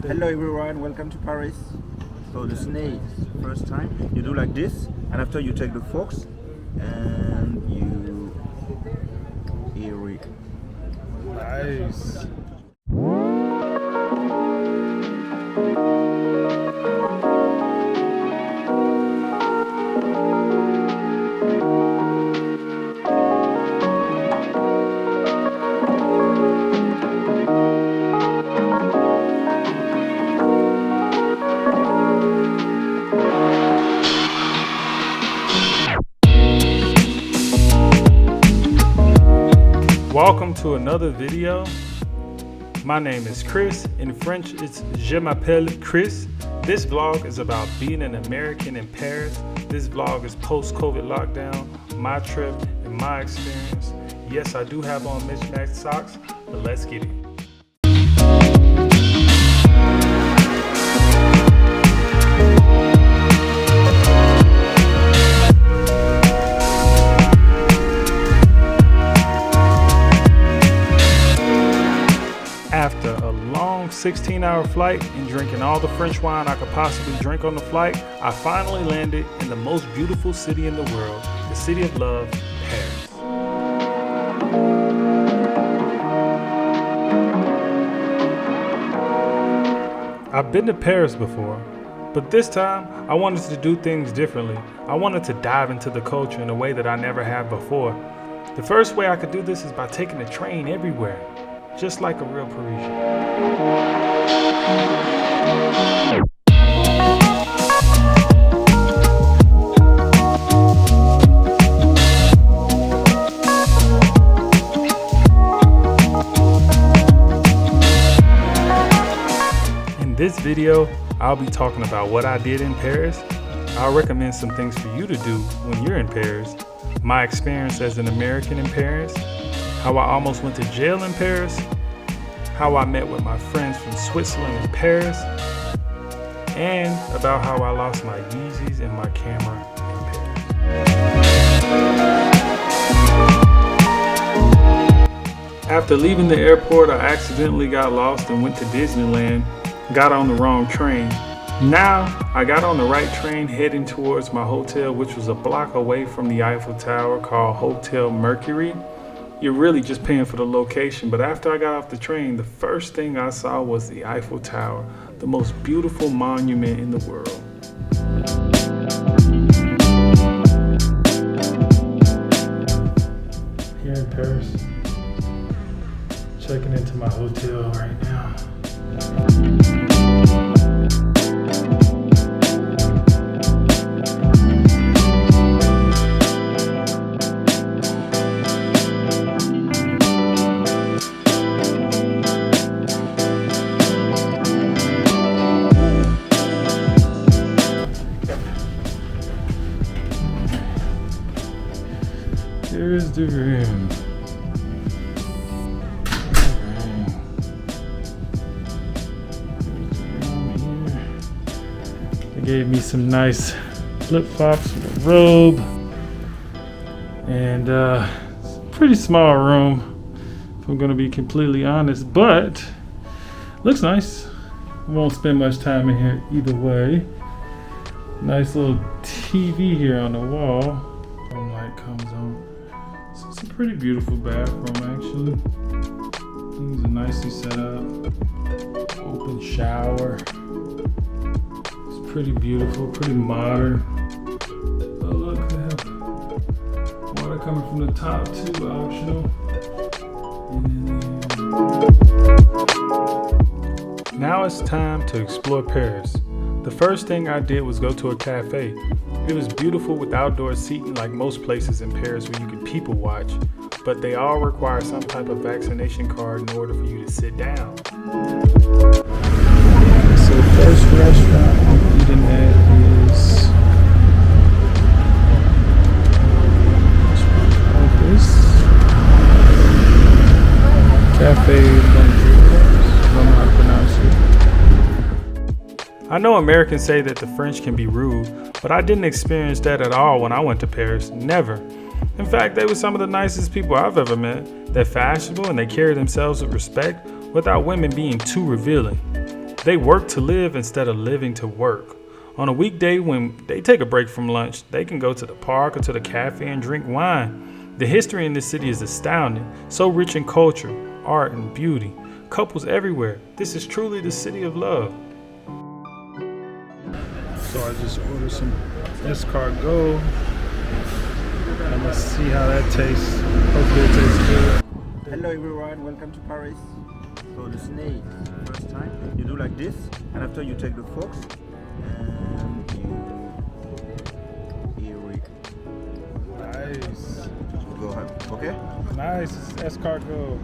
Hello everyone, welcome to Paris. So the snake, first time you do like this, and after you take the forks and you ear it. Nice. Welcome to another video. My name is Chris. In French, it's Je m'appelle Chris. This vlog is about being an American in Paris. This vlog is post-COVID lockdown, my trip, and my experience. Yes, I do have on mismatched socks, but let's get it. After a long 16-hour flight and drinking all the French wine I could possibly drink on the flight, I finally landed in the most beautiful city in the world, the city of love, Paris. I've been to Paris before, but this time I wanted to do things differently. I wanted to dive into the culture in a way that I never have before. The first way I could do this is by taking the train everywhere, just like a real Parisian. In this video, I'll be talking about what I did in Paris. I'll recommend some things for you to do when you're in Paris, my experience as an American in Paris, how I almost went to jail in Paris, how I met with my friends from Switzerland in Paris, and about how I lost my Yeezys and my camera in Paris. After leaving the airport, I accidentally got lost and went to Disneyland, got on the wrong train. Now, I got on the right train heading towards my hotel, which was a block away from the Eiffel Tower, called Hotel Mercury. You're really just paying for the location, but after I got off the train, the first thing I saw was the Eiffel Tower, the most beautiful monument in the world. Here in Paris, checking into my hotel right now. Here's the room. They gave me some nice flip-flops with a robe. And it's a pretty small room, if I'm gonna be completely honest, but looks nice. I won't spend much time in here either way. Nice little TV here on the wall. Light comes on. So it's a pretty beautiful bathroom, actually. Things are nicely set up. Open shower. It's pretty beautiful, pretty modern. Oh look, they have water coming from the top too, optional. Now it's time to explore Paris. The first thing I did was go to a cafe. It was beautiful with outdoor seating like most places in Paris where you could people watch, but they all require some type of vaccination card in order for you to sit down. So the first restaurant I'm eating at is Cafe Londres. I don't know how to pronounce it. I know Americans say that the French can be rude, but I didn't experience that at all when I went to Paris, never. In fact, they were some of the nicest people I've ever met. They're fashionable and they carry themselves with respect without women being too revealing. They work to live instead of living to work. On a weekday when they take a break from lunch, they can go to the park or to the cafe and drink wine. The history in this city is astounding, so rich in culture, art, and beauty. Couples everywhere. This is truly the city of love. So I just ordered some escargot. I'm gonna see how that tastes. Hopefully it tastes good. Hello everyone, welcome to Paris. So the snake, first time, you do like this, and after you take the forks, and you Nice. go ahead, okay? Nice escargot.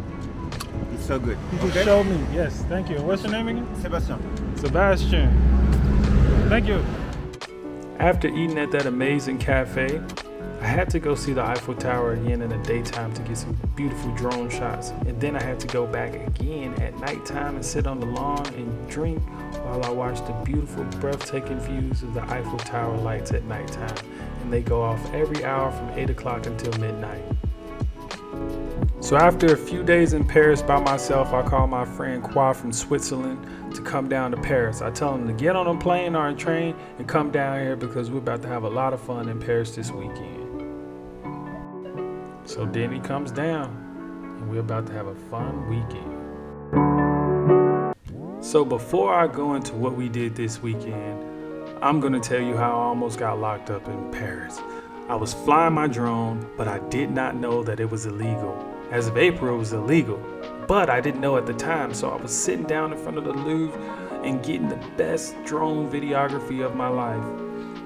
It's so good. You just showed me. Yes, thank you. What's your name again? Sebastian. Sebastian. Thank you. After eating at that amazing cafe, I had to go see the Eiffel Tower again in the daytime to get some beautiful drone shots. And then I had to go back again at nighttime and sit on the lawn and drink while I watched the beautiful, breathtaking views of the Eiffel Tower lights at nighttime. And they go off every hour from 8 o'clock until midnight. So after a few days in Paris by myself, I call my friend Kwa from Switzerland to come down to Paris. I tell him to get on a plane or a train and come down here because we're about to have a lot of fun in Paris this weekend. So then he comes down and we're about to have a fun weekend. So before I go into what we did this weekend, I'm gonna tell you how I almost got locked up in Paris. I was flying my drone, but I did not know that it was illegal. As of April, it was illegal, but I didn't know at the time, so I was sitting down in front of the Louvre and getting the best drone videography of my life.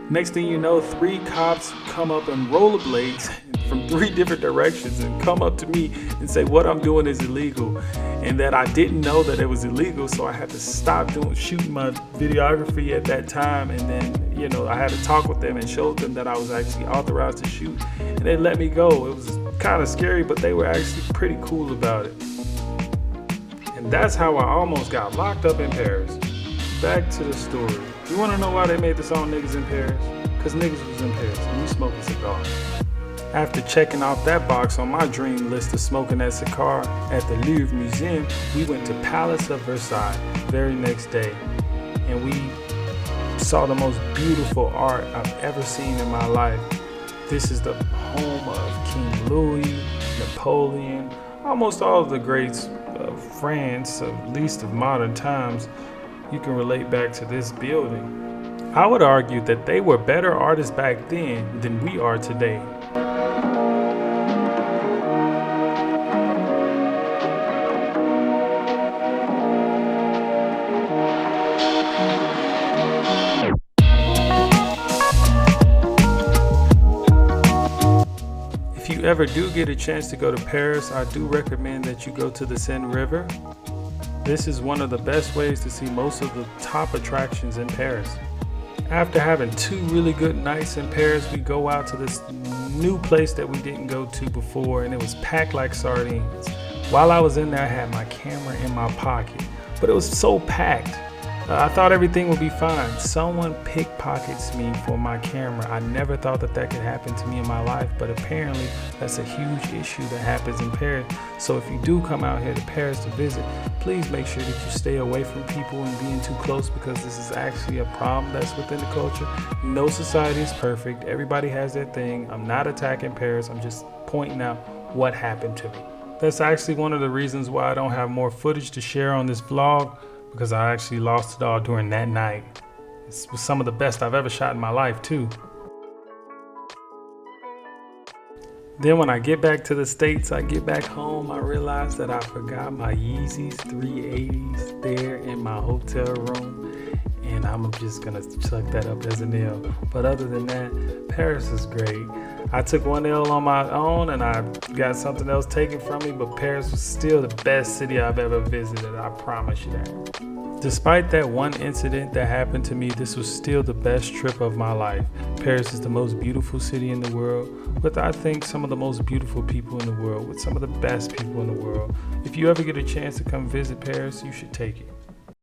Next thing you know, 3 cops come up in rollerblades from 3 different directions and come up to me and say what I'm doing is illegal and that I didn't know that it was illegal, so I had to stop shooting my videography at that time. And then, I had to talk with them and show them that I was actually authorized to shoot, and they let me go. It was kind of scary, but they were actually pretty cool about it. And that's how I almost got locked up in Paris. Back to the story. You want to know why they made the song Niggas in Paris? Because niggas was in Paris and we smoking cigars. After checking off that box on my dream list of smoking that cigar at the Louvre Museum, we went to Palace of Versailles the very next day. And we saw the most beautiful art I've ever seen in my life. This is the home of King Louis, Napoleon, almost all of the greats of France, at least of modern times. You can relate back to this building. I would argue that they were better artists back then than we are today. If you ever do get a chance to go to Paris, I do recommend that you go to the Seine River. This is one of the best ways to see most of the top attractions in Paris. After having 2 really good nights in Paris, we go out to this new place that we didn't go to before, and it was packed like sardines. While I was in there, I had my camera in my pocket, but it was so packed. I thought everything would be fine. Someone pickpockets me for my camera. I never thought that could happen to me in my life, but apparently that's a huge issue that happens in Paris. So if you do come out here to Paris to visit, please make sure that you stay away from people and being too close, because this is actually a problem that's within the culture. No society is perfect. Everybody has their thing. I'm not attacking Paris. I'm just pointing out what happened to me. That's actually one of the reasons why I don't have more footage to share on this vlog, because I actually lost it all during that night. It was some of the best I've ever shot in my life too. Then when I get back to the States, I get back home, I realize that I forgot my Yeezys 380s there in my hotel room. And I'm just gonna chuck that up as an L. But other than that, Paris is great. I took 1 L on my own and I got something else taken from me, but Paris was still the best city I've ever visited, I promise you that. Despite that one incident that happened to me, this was still the best trip of my life. Paris is the most beautiful city in the world, with I think some of the most beautiful people in the world, with some of the best people in the world. If you ever get a chance to come visit Paris, you should take it.